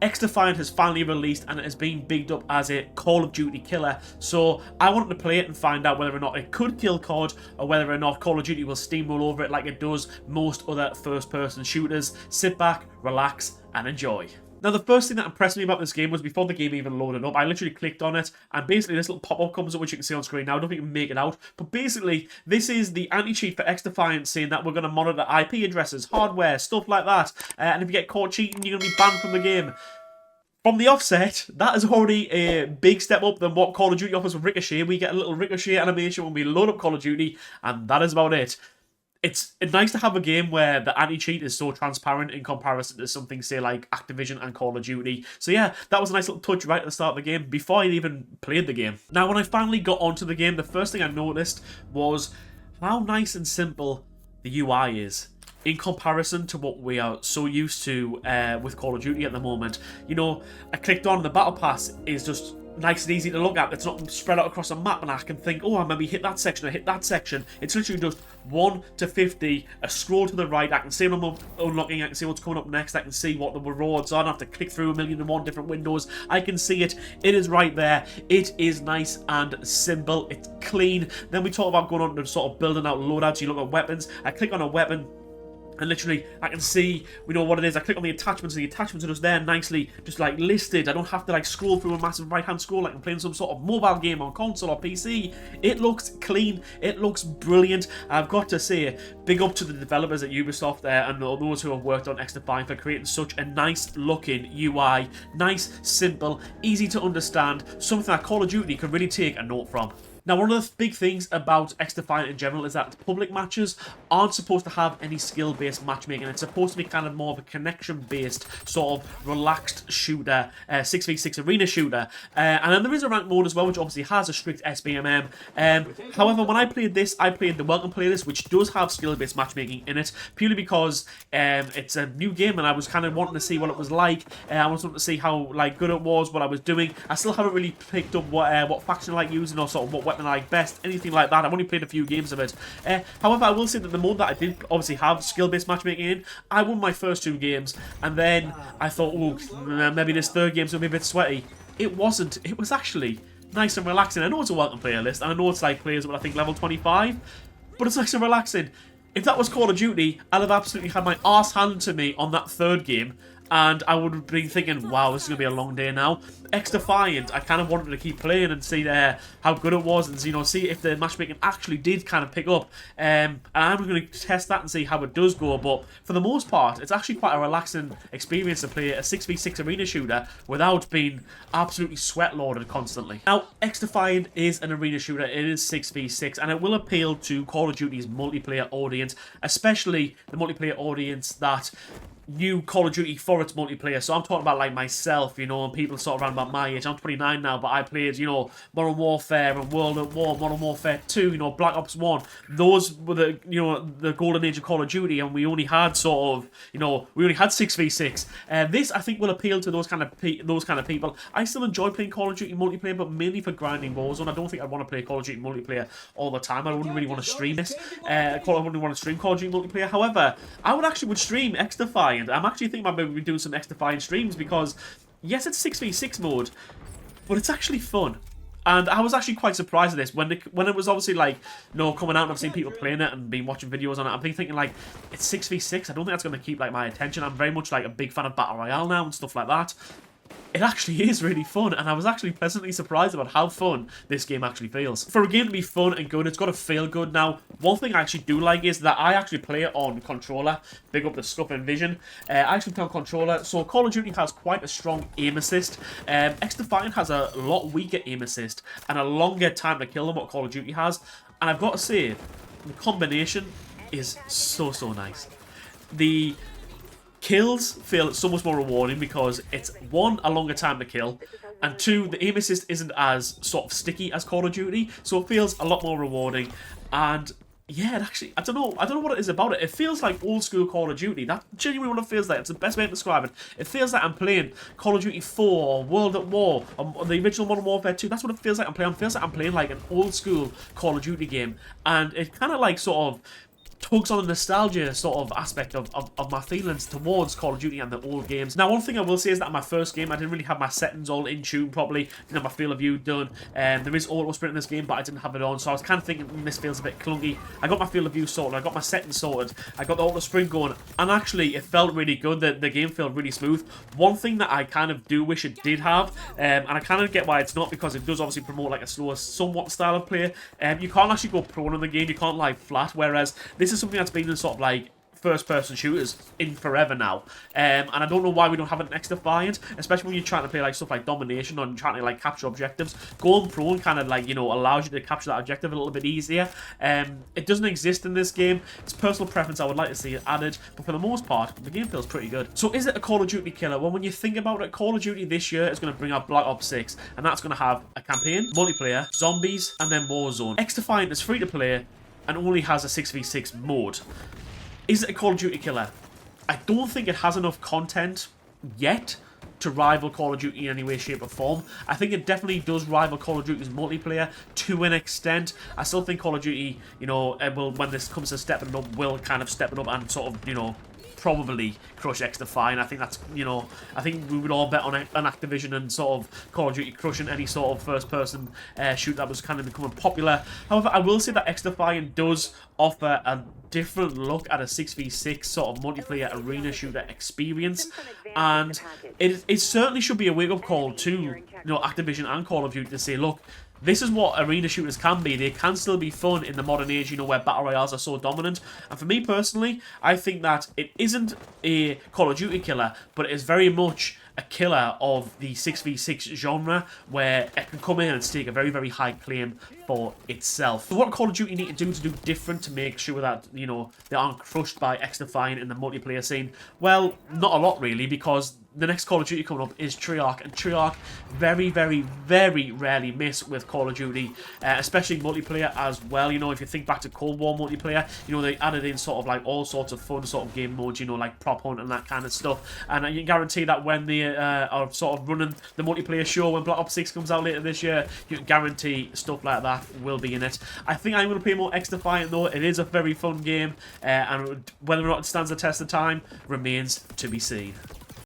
XDefiant has finally released and it has been bigged up as a Call of Duty killer. So I wanted to play it and find out whether or not it could kill COD or whether or not Call of Duty will steamroll over it like it does most other first-person shooters. Sit back, relax, and enjoy. Now, the first thing that impressed me about this game was before the game even loaded up, I literally clicked on it, and basically this little pop-up comes up, which you can see on screen now. I don't think you can make it out, but basically, this is the anti-cheat for XDefiant saying that we're going to monitor IP addresses, hardware, stuff like that, and if you get caught cheating, you're going to be banned from the game. From the offset, that is already a big step up than what Call of Duty offers with Ricochet. We get a little Ricochet animation when we load up Call of Duty, and that is about it. It's nice to have a game where the anti-cheat is so transparent in comparison to something, say, like Activision and Call of Duty. So yeah, that was a nice little touch right at the start of the game before I even played the game. Now, when I finally got onto the game, the first thing I noticed was how nice and simple the UI is in comparison to what we are so used to with Call of Duty at the moment. You know, I clicked on, the Battle Pass is just nice and easy to look at. It's not spread out across a map and I can think, oh, I maybe hit that section, I hit that section. It's literally just 1 to 50, a scroll to the right. I can see what I'm unlocking, I can see what's coming up next, I can see what the rewards are. I don't have to click through 1,000,001 different windows. I can see it. It is right there. It is nice and simple. It's clean. Then we talk about going on to sort of building out loadouts. You look at weapons. I click on a weapon, and literally, I can see, we know what it is. I click on the attachments, and the attachments are just there nicely, just like listed. I don't have to like scroll through a massive right-hand scroll like I'm playing some sort of mobile game on console or PC. It looks clean. It looks brilliant. I've got to say, big up to the developers at Ubisoft there and those who have worked on XDefiant for creating such a nice-looking UI. Nice, simple, easy to understand. Something that Call of Duty can really take a note from. Now, one of the big things about XDefiant in general is that public matches aren't supposed to have any skill-based matchmaking. It's supposed to be kind of more of a connection-based, sort of relaxed shooter, 6v6 arena shooter. And then there is a ranked mode as well, which obviously has a strict SBMM. However, when I played this, I played the Welcome playlist, which does have skill-based matchmaking in it, purely because it's a new game and I was kind of wanting to see what it was like. I was wanting to see how like good it was, what I was doing. I still haven't really picked up what faction I like using or sort of what weapon I like best, anything like that. I've only played a few games of it. However, I will say that the mode that I did obviously have skill-based matchmaking in, I won my first 2 games, and then I thought, oh, maybe this third game's going to be a bit sweaty. It wasn't. It was actually nice and relaxing. I know it's a welcome player list, and I know it's like players with, I think, level 25, but it's nice and relaxing. If that was Call of Duty, I'd have absolutely had my arse handed to me on that third game, and I would have been thinking, wow, this is going to be a long day now. XDefiant, I kind of wanted to keep playing and see how good it was and, you know, see if the matchmaking actually did kind of pick up. And I'm going to test that and see how it does go. But for the most part, it's actually quite a relaxing experience to play a 6v6 arena shooter without being absolutely sweat-loaded constantly. Now, XDefiant is an arena shooter. It is 6v6, and it will appeal to Call of Duty's multiplayer audience, especially the multiplayer audience that knew Call of Duty for its multiplayer. So I'm talking about like myself, you know, and people sort of around about my age. I'm 29 now, but I played, you know, Modern Warfare and World at War, Modern Warfare 2, you know, Black Ops 1. Those were the, you know, the golden age of Call of Duty, and we only had sort of, you know, we only had 6v6. This, I think, will appeal to those kind of people. I still enjoy playing Call of Duty multiplayer, but mainly for grinding Warzone. I don't think I'd want to play Call of Duty multiplayer all the time. I wouldn't really want to stream it. I wouldn't want to stream Call of Duty multiplayer. However, I would stream XDefiant. I'm actually thinking about maybe doing some XDefiant streams because, yes, it's 6v6 mode, but it's actually fun. And I was actually quite surprised at this when it was obviously like, you know, coming out and I've seen people playing it and been watching videos on it. I'm thinking like, it's 6v6. I don't think that's going to keep like my attention. I'm very much like a big fan of Battle Royale now and stuff like that. It actually is really fun, and I was actually pleasantly surprised about how fun this game actually feels. For a game to be fun and good, it's got to feel good. Now, one thing I actually do like is that I actually play it on controller. Big up the Scuff and Vision. I actually play on controller, so Call of Duty has quite a strong aim assist. XDefiant has a lot weaker aim assist and a longer time to kill than what Call of Duty has. And I've got to say, the combination is so nice. The kills feel so much more rewarding because it's, 1, a longer time to kill, and 2, the aim assist isn't as sort of sticky as Call of Duty, so it feels a lot more rewarding. And yeah, it actually, I don't know what it is about it. It feels like old school Call of Duty. That's genuinely what it feels like. It's the best way to describe it. It feels like I'm playing Call of Duty 4 or World at War or the original Modern Warfare 2. That's what it feels like I'm playing. It feels like I'm playing like an old school Call of Duty game, and it kind of like sort of tugs on the nostalgia sort of aspect of my feelings towards Call of Duty and the old games. Now, one thing I will say is that in my first game, I didn't really have my settings all in tune properly. Didn't have my field of view done. There is auto sprint in this game, but I didn't have it on, so I was kind of thinking, this feels a bit clunky. I got my field of view sorted, I got my settings sorted, I got the auto sprint going, and actually, it felt really good. The game felt really smooth. One thing that I kind of do wish it did have, and I kind of get why it's not, because it does obviously promote like a slower, somewhat style of play. You can't actually go prone in the game, you can't lie flat, whereas this is something that's been in sort of like first-person shooters in forever now, and I don't know why we don't have it in XDefiant, especially when you're trying to play like stuff like domination or trying to like capture objectives. Going prone kind of like, you know, allows you to capture that objective a little bit easier. It doesn't exist in this game. It's personal preference. I would like to see it added, but for the most part, the game feels pretty good. So is it a Call of Duty killer? Well, when you think about it, Call of Duty this year is going to bring out Black Ops 6, and that's going to have a campaign, multiplayer, zombies, and then Warzone. XDefiant is free to play and only has a 6v6 mode. Is it a Call of Duty killer? I don't think it has enough content yet to rival Call of Duty in any way, shape or form. I think it definitely does rival Call of Duty's multiplayer to an extent. I still think Call of Duty, you know, will, when this comes to stepping it up, will kind of step it up and sort of, you know, probably crush XDefiant. I think that's, you know, I think we would all bet on Activision and sort of Call of Duty crushing any sort of first-person shoot that was kind of becoming popular. However, I will say that XDefiant does offer a different look at a 6v6 sort of multiplayer arena shooter experience, and it certainly should be a wake-up call to, you know, Activision and Call of Duty to say, look, this is what arena shooters can be. They can still be fun in the modern age, you know, where battle royales are so dominant. And for me personally, I think that it isn't a Call of Duty killer, but it is very much a killer of the 6v6 genre, where it can come in and stake a very, very high claim for itself. So what Call of Duty need to do different to make sure that, you know, they aren't crushed by XDefiant in the multiplayer scene? Well, not a lot really, because the next Call of Duty coming up is Treyarch, and Treyarch very, very, very rarely miss with Call of Duty, especially multiplayer as well. You know, if you think back to Cold War multiplayer, you know, they added in sort of like all sorts of fun sort of game modes, you know, like prop hunt and that kind of stuff, and I can guarantee that when they are sort of running the multiplayer show when Black Ops 6 comes out later this year, you can guarantee stuff like that will be in it. I think I'm going to play more XDefiant though. It is a very fun game, and whether or not it stands the test of time remains to be seen.